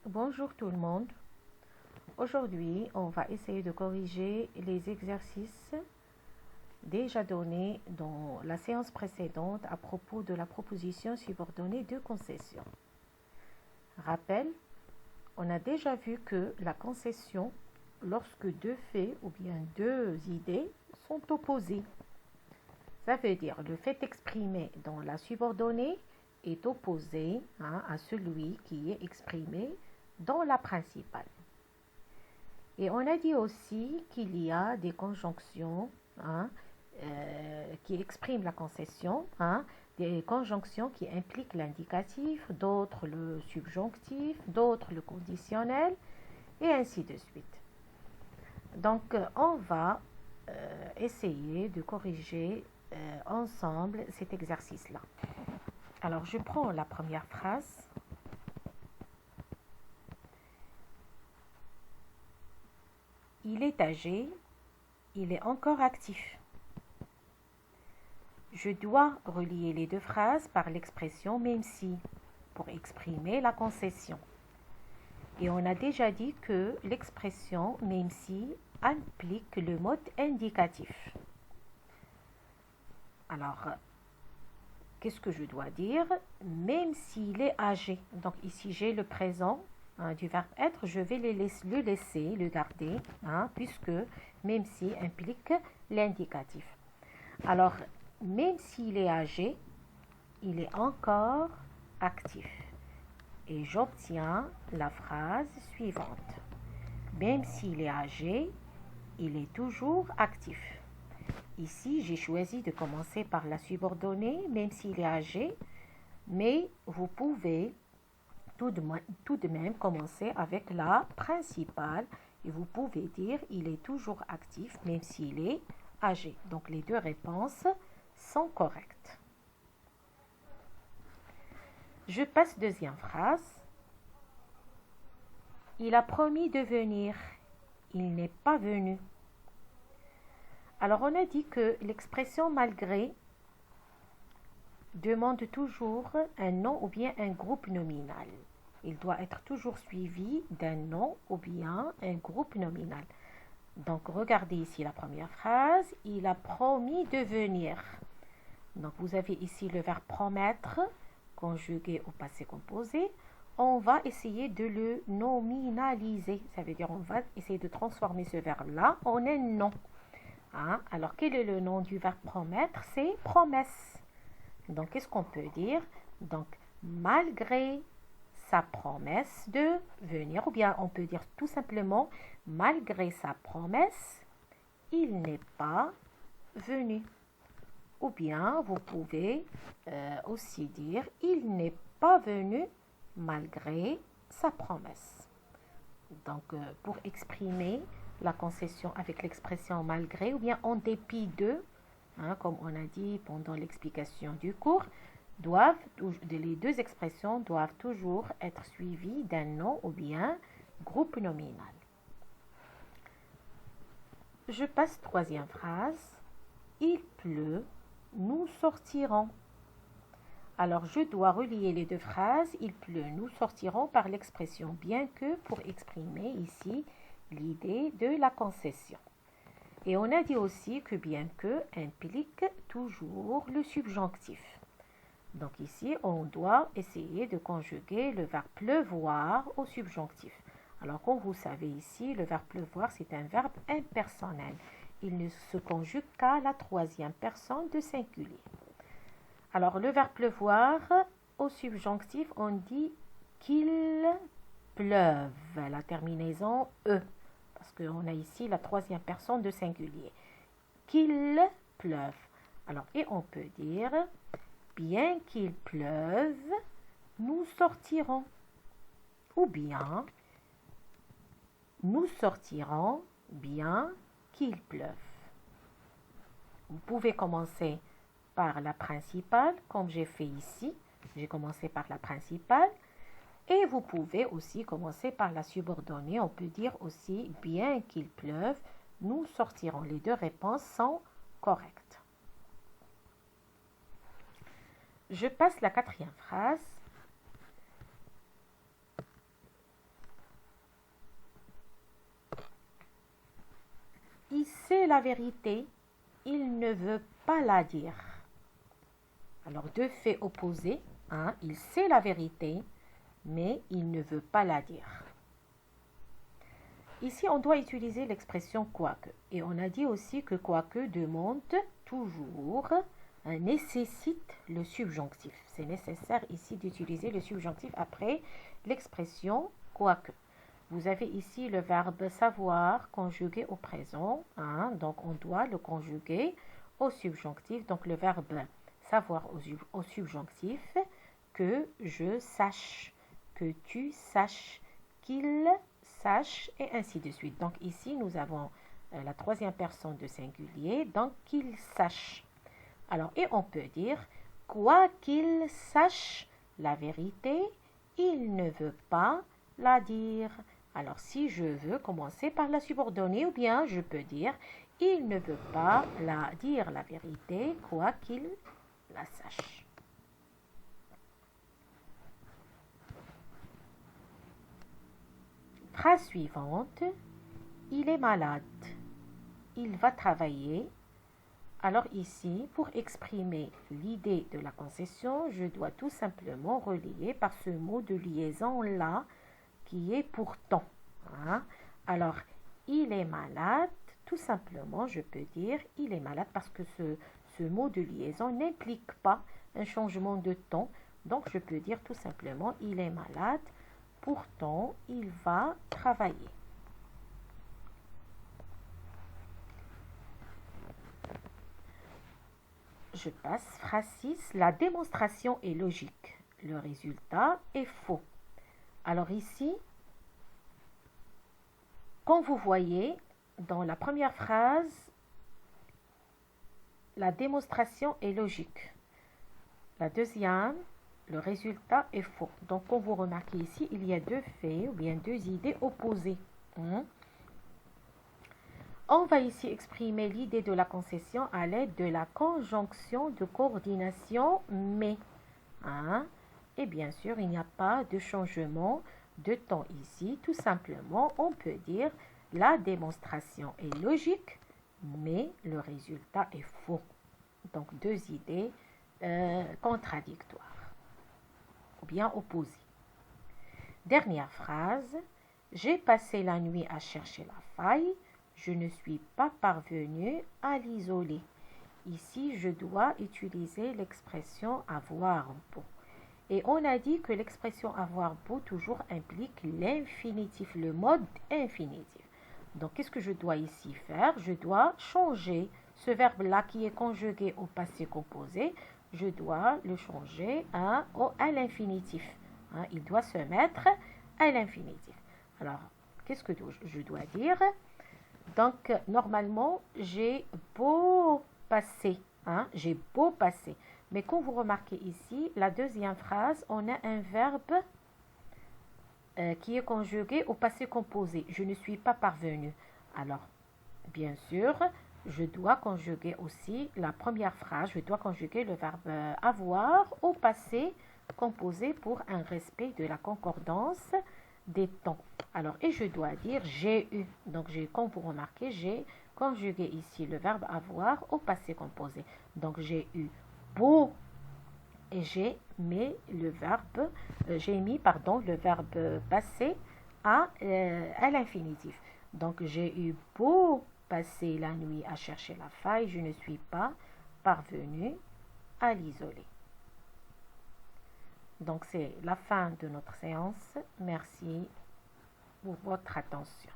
Bonjour tout le monde. Aujourd'hui, on va essayer de corriger les exercices déjà donnés dans la séance précédente à propos de la proposition subordonnée de concession. Rappel, on a déjà vu que la concession, lorsque deux faits ou bien deux idées sont opposés, ça veut dire le fait exprimé dans la subordonnée est opposé à celui qui est exprimé dans la principale. Et on a dit aussi qu'il y a des conjonctions qui expriment la concession, des conjonctions qui impliquent l'indicatif, d'autres le subjonctif, d'autres le conditionnel, et ainsi de suite. Donc, on va essayer de corriger ensemble cet exercice-là. Alors, je prends la première phrase. Il est âgé, il est encore actif. Je dois relier les deux phrases par l'expression même si pour exprimer la concession. Et on a déjà dit que l'expression même si implique le mode indicatif. Alors, qu'est-ce que je dois dire? Même s'il est âgé. Donc ici, j'ai le présent du verbe être. Je vais le garder, puisque même si implique l'indicatif. Alors, même s'il est âgé, il est encore actif. Et j'obtiens la phrase suivante. Même s'il est âgé, il est toujours actif. Ici, j'ai choisi de commencer par la subordonnée, même s'il est âgé, mais vous pouvez tout de même commencer avec la principale et vous pouvez dire il est toujours actif, même s'il est âgé. Donc, les deux réponses sont correctes. Je passe deuxième phrase. Il a promis de venir. Il n'est pas venu. Alors, on a dit que l'expression malgré demande toujours un nom ou bien un groupe nominal. Il doit être toujours suivi d'un nom ou bien un groupe nominal. Donc, regardez ici la première phrase. Il a promis de venir. Donc, vous avez ici le verbe promettre, conjugué au passé composé. On va essayer de le nominaliser. Ça veut dire on va essayer de transformer ce verbe-là en un nom. Alors, quel est le nom du verbe promettre? C'est promesse. Donc, qu'est-ce qu'on peut dire? Donc, malgré sa promesse de venir, ou bien on peut dire tout simplement, malgré sa promesse, il n'est pas venu. Ou bien, vous pouvez aussi dire, il n'est pas venu malgré sa promesse. Donc, pour exprimer la concession avec l'expression malgré, ou bien en dépit de, comme on a dit pendant l'explication du cours, les deux expressions doivent toujours être suivies d'un nom ou bien groupe nominal. Je passe troisième phrase. Il pleut, nous sortirons. Alors, je dois relier les deux phrases. Il pleut, nous sortirons par l'expression bien que pour exprimer ici l'idée de la concession. Et on a dit aussi que bien que implique toujours le subjonctif. Donc ici, on doit essayer de conjuguer le verbe pleuvoir au subjonctif. Alors, comme vous savez ici, le verbe pleuvoir, c'est un verbe impersonnel. Il ne se conjugue qu'à la troisième personne de singulier. Alors, le verbe pleuvoir, au subjonctif, on dit qu'il pleuve. La terminaison E, parce qu'on a ici la troisième personne de singulier. Qu'il pleuve. Alors, et on peut dire, bien qu'il pleuve, nous sortirons. Ou bien, nous sortirons bien qu'il pleuve. Vous pouvez commencer par la principale, comme j'ai fait ici. J'ai commencé par la principale. Et vous pouvez aussi commencer par la subordonnée. On peut dire aussi, bien qu'il pleuve, nous sortirons. Les deux réponses sont correctes. Je passe la quatrième phrase. la vérité, il ne veut pas la dire. Alors, deux faits opposés. Hein, il sait la vérité, mais il ne veut pas la dire. Ici, on doit utiliser l'expression quoique. Et on a dit aussi que quoique demande toujours, nécessite le subjonctif. C'est nécessaire ici d'utiliser le subjonctif après l'expression quoique. Vous avez ici le verbe savoir conjugué au présent. Hein, donc, on doit le conjuguer au subjonctif. Donc, le verbe savoir au subjonctif, que je sache, que tu saches, qu'il sache, et ainsi de suite. Donc, ici, nous avons la troisième personne de singulier, donc qu'il sache. Alors, et on peut dire, quoi qu'il sache la vérité, il ne veut pas la dire. Alors, si je veux commencer par la subordonnée, ou bien je peux dire, il ne veut pas la dire la vérité, quoi qu'il la sache. Phrase suivante, il est malade, il va travailler. Alors ici, pour exprimer l'idée de la concession, je dois tout simplement relier par ce mot de liaison là, qui est pourtant. Hein? Alors, il est malade, tout simplement, je peux dire, il est malade parce que ce mot de liaison n'implique pas un changement de ton. Donc, je peux dire tout simplement, il est malade, pourtant, il va travailler. Je passe. Phrase 6. La démonstration est logique. Le résultat est faux. Alors ici, comme vous voyez, dans la première phrase, la démonstration est logique. La deuxième, le résultat est faux. Donc, comme vous remarquez ici, il y a deux faits ou bien deux idées opposées. On va ici exprimer l'idée de la concession à l'aide de la conjonction de coordination mais. Hein? Et bien sûr, il n'y a pas de changement de temps ici. Tout simplement, on peut dire la démonstration est logique, mais le résultat est faux. Donc, deux idées contradictoires ou bien opposées. Dernière phrase. J'ai passé la nuit à chercher la faille. Je ne suis pas parvenue à l'isoler. Ici, je dois utiliser l'expression avoir beau. Et on a dit que l'expression avoir beau toujours implique l'infinitif, le mode infinitif. Donc, qu'est-ce que je dois ici faire? Je dois changer ce verbe-là qui est conjugué au passé composé. Je dois le changer à l'infinitif. Hein, il doit se mettre à l'infinitif. Alors, qu'est-ce que je dois dire? Donc, normalement, j'ai beau passer. Hein, j'ai beau passer. Mais comme vous remarquez ici, la deuxième phrase, on a un verbe qui est conjugué au passé composé. Je ne suis pas parvenu. Alors, bien sûr, je dois conjuguer aussi la première phrase. Je dois conjuguer le verbe avoir au passé composé pour un respect de la concordance des temps. Alors, et je dois dire j'ai eu. Donc, comme vous remarquez, j'ai conjugué ici le verbe avoir au passé composé. Donc, j'ai eu beau et j'ai mis le verbe passé à l'infinitif. Donc, j'ai eu beau passer la nuit à chercher la faille, je ne suis pas parvenue à l'isoler. Donc, c'est la fin de notre séance. Merci pour votre attention.